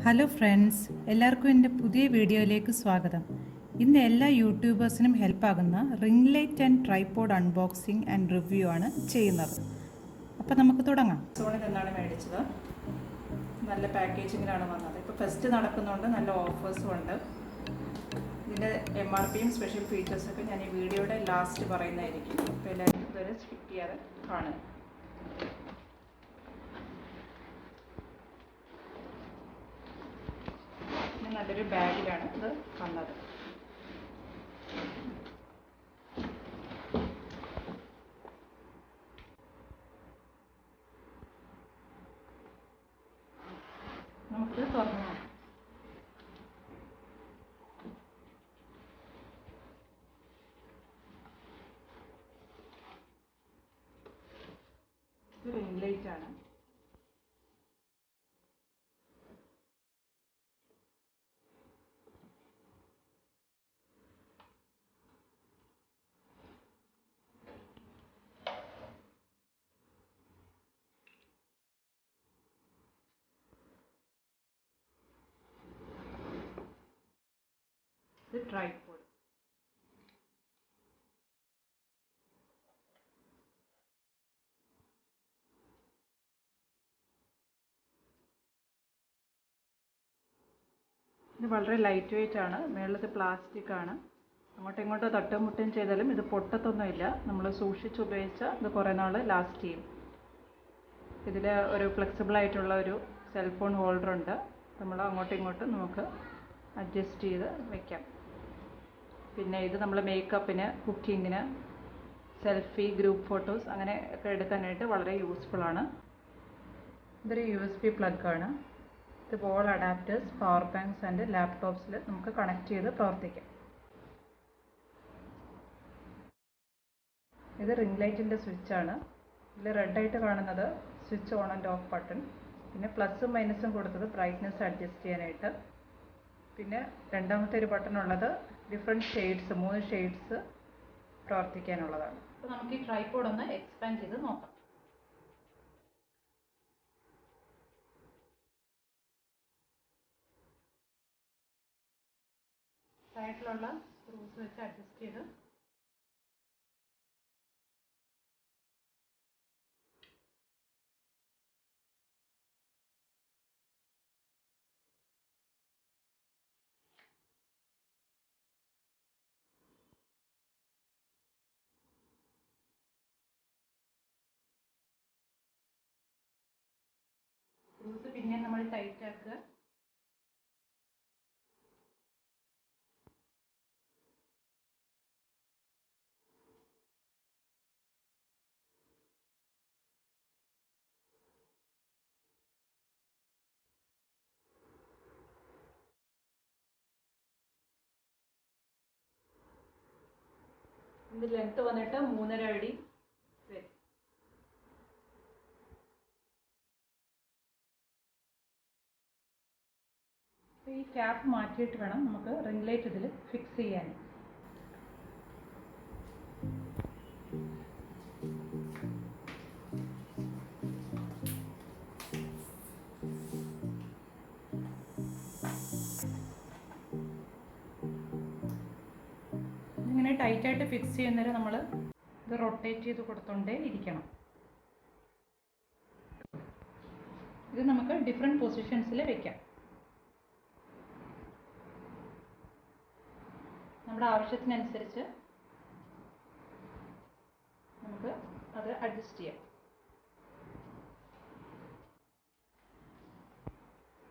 Hello friends, എല്ലാവർക്കും എൻ്റെ പുതിയ വീഡിയോയിലേക്ക് സ്വാഗതം. ഇന്ന് എല്ലാ യൂട്യൂബേഴ്സിനും ഹെൽപ്പാകുന്ന ring light and tripod unboxing and review ആണ് ചെയ്യുന്നത്. അപ്പോൾ നമുക്ക് തുടങ്ങാം. സോണിൽ നിന്നാണ് മേടിച്ചത്. നല്ല പാക്കേജിങ്ങിലാണ് വന്നത്. ഇപ്പോൾ ഫെസ്റ്റ് നടക്കുന്നുണ്ട്, നല്ല ഓഫേഴ്സും ഉണ്ട്. ഇതിൻ്റെ MRPയും സ്പെഷ്യൽ ഫീച്ചേഴ്സൊക്കെ ഞാൻ ഈ വീഡിയോയുടെ ലാസ്റ്റ് പറയുന്നതായിരിക്കും. അപ്പോൾ എല്ലാവരും ഇതുവരെ സ്കിപ്പ് ചെയ്യാതെ കാണുക. നല്ലൊരു ബാഗിലാണ് ഇത് വന്നത്. നമുക്ക് തുറന്നു നോക്കാം. ഇത് റിംഗ് ലൈറ്റ് ആണ്. ഇത് ട്രൈപോഡ്. ഇത് വളരെ ലൈറ്റ് വെയിറ്റ് ആണ്. മേളത്തെ പ്ലാസ്റ്റിക് ആണ്. അങ്ങോട്ടും ഇങ്ങോട്ടോ തട്ടും മുട്ടും ചെയ്താലും ഇത് പൊട്ടത്തൊന്നുമില്ല. നമ്മൾ സൂക്ഷിച്ച് ഉപയോഗിച്ചാൽ ഇത് കുറേ നാൾ ലാസ്റ്റ് ചെയ്യും. ഇതിൽ ഒരു ഫ്ലെക്സിബിൾ ആയിട്ടുള്ള ഒരു സെൽഫോൺ ഹോൾഡർ ഉണ്ട്. നമ്മൾ അങ്ങോട്ടും ഇങ്ങോട്ടും നമുക്ക് അഡ്ജസ്റ്റ് ചെയ്ത് വയ്ക്കാം. പിന്നെ ഇത് നമ്മൾ മേക്കപ്പിന്, കുക്കിങ്ങിന്, സെൽഫി, ഗ്രൂപ്പ് ഫോട്ടോസ് അങ്ങനെ ഒക്കെ എടുക്കാനായിട്ട് വളരെ യൂസ്ഫുള്ളാണ്. ഇതൊരു USB പ്ലഗാണ്. ഇത് wall adapters, power banks and ലാപ്ടോപ്സിൽ നമുക്ക് കണക്ട് ചെയ്ത് പ്രവർത്തിക്കാം. ഇത് റിംഗ് ലൈറ്റിൻ്റെ സ്വിച്ചാണ്. ഇതിൽ റെഡായിട്ട് കാണുന്നത് switch on and of button. പിന്നെ പ്ലസും മൈനസും കൊടുത്തത് ബ്രൈറ്റ്നസ് അഡ്ജസ്റ്റ് ചെയ്യാനായിട്ട്. പിന്നെ രണ്ടാമത്തെ ഒരു ബട്ടൺ ഉള്ളത് ഡിഫറെൻറ്റ് ഷെയ്ഡ്സ്, 3 ഷെയ്ഡ്സ് പ്രവർത്തിക്കാനുള്ളതാണ്. അപ്പോൾ നമുക്ക് ഈ ട്രൈപോഡ് ഒന്ന് എക്സ്പാൻഡ് ചെയ്ത് നോക്കാം. സൈഡിലുള്ള സ്ക്രൂസ് വെച്ച് അഡ്ജസ്റ്റ് ചെയ്ത് സ്ക്രൂസ് പിന്നെ നമ്മൾ ടൈറ്റ് ആക്കുക. ഇത് ലെങ്ത് വന്നിട്ട് 3.5 അടി വരും. ഈ ക്യാപ്പ് മാറ്റിയിട്ട് വേണം നമുക്ക് റിംഗ് ലൈറ്റ് ഇതിൽ ഫിക്സ് ചെയ്യാൻ. ഇങ്ങനെ ടൈറ്റായിട്ട് ഫിക്സ് ചെയ്യുന്നവരെ നമ്മൾ ഇത് റൊട്ടേറ്റ് ചെയ്ത് കൊടുത്തോണ്ടേ ഇരിക്കണം. ഇത് നമുക്ക് ഡിഫറെൻറ്റ് പൊസിഷൻസിൽ വെക്കാം. നമ്മുടെ ആവശ്യത്തിനനുസരിച്ച് നമുക്ക് അത് അഡ്ജസ്റ്റ് ചെയ്യാം.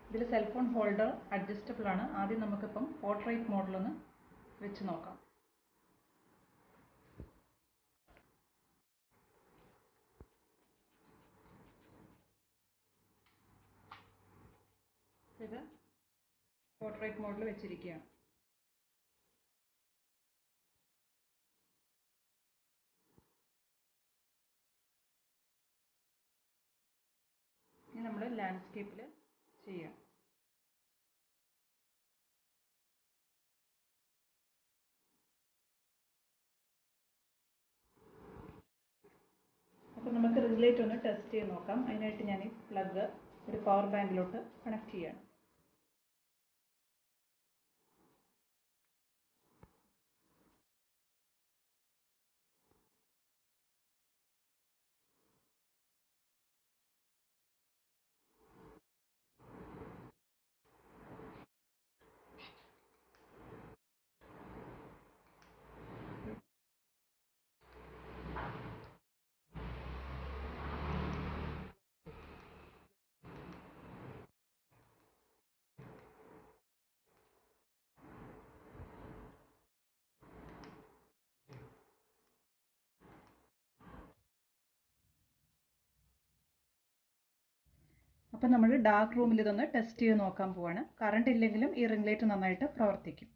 ഇതിൽ സെൽഫോൺ ഹോൾഡർ അഡ്ജസ്റ്റബിൾ ആണ്. ആദ്യം നമുക്കിപ്പം പോർട്രേറ്റ് മോഡലൊന്ന് വെച്ച് നോക്കാം. ഇത് പോർട്രേറ്റ് മോഡൽ വെച്ചിരിക്കുകയാണ്. ഇനി നമ്മൾ ലാൻഡ്സ്കേപ്പിൽ ചെയ്യാം. അപ്പോൾ നമുക്ക് റിംഗ് ലൈറ്റ് ഒന്ന് ടെസ്റ്റ് ചെയ്ത് നോക്കാം. അതിനായിട്ട് ഞാൻ ഈ പ്ലഗ് ഒരു പവർ ബാങ്കിലോട്ട് കണക്ട് ചെയ്യാണ്. അപ്പോൾ നമ്മൾ ഡാർക്ക് റൂമിൽ ഇതൊന്ന് ടെസ്റ്റ് ചെയ്ത് നോക്കാൻ പോവാണ്. കറണ്ട് ഇല്ലെങ്കിലും ഈ റിംഗ് ലൈറ്റ് നന്നായിട്ട് പ്രവർത്തിക്കും.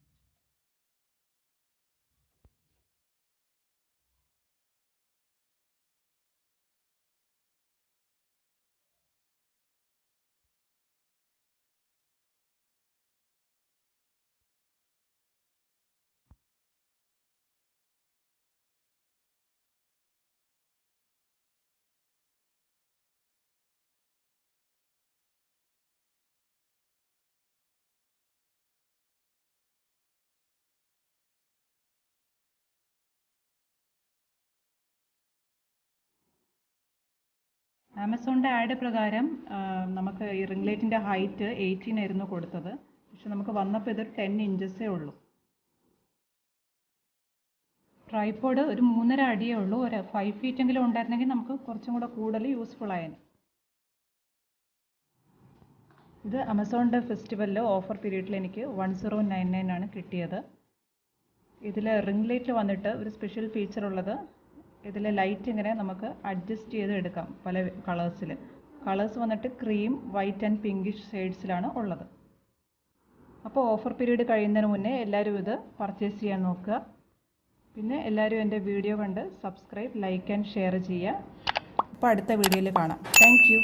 ആമസോണിൻ്റെ ആഡ് പ്രകാരം നമുക്ക് ഈ റിംഗ് ലൈറ്റിൻ്റെ ഹൈറ്റ് 18 ആയിരുന്നു കൊടുത്തത്. പക്ഷെ നമുക്ക് വന്നപ്പോൾ ഇതൊരു 10 ഇഞ്ചസേ ഉള്ളൂ. ട്രൈപോഡ് ഒരു 3.5 അടിയേ ഉള്ളൂ. ഒരു 5 ഫീറ്റെങ്കിലും ഉണ്ടായിരുന്നെങ്കിൽ നമുക്ക് കുറച്ചും കൂടെ കൂടുതൽ യൂസ്ഫുൾ ആയേനെ. ഇത് ആമസോണിൻ്റെ ഫെസ്റ്റിവലിൽ ഓഫർ പീരീഡിൽ എനിക്ക് 1099 ആണ് കിട്ടിയത്. ഇതിൽ റിംഗ് ലൈറ്റിൽ വന്നിട്ട് ഒരു സ്പെഷ്യൽ ഫീച്ചർ ഉള്ളത്, ഇതിൽ ലൈറ്റ് ഇങ്ങനെ നമുക്ക് അഡ്ജസ്റ്റ് ചെയ്ത് എടുക്കാം പല കളേഴ്സിൽ. കളേഴ്സ് വന്നിട്ട് ക്രീം, വൈറ്റ് ആൻഡ് പിങ്കിഷ് ഷെയ്ഡ്സിലാണ് ഉള്ളത്. അപ്പോൾ ഓഫർ പീരീഡ് കഴിയുന്നതിന് മുന്നേ എല്ലാവരും ഇത് പർച്ചേസ് ചെയ്യാൻ നോക്കുക. പിന്നെ എല്ലാവരും എൻ്റെ വീഡിയോ കണ്ട് സബ്സ്ക്രൈബ്, ലൈക്ക് ആൻഡ് ഷെയർ ചെയ്യുക. അപ്പോൾ അടുത്ത വീഡിയോയിൽ കാണാം. Thank you.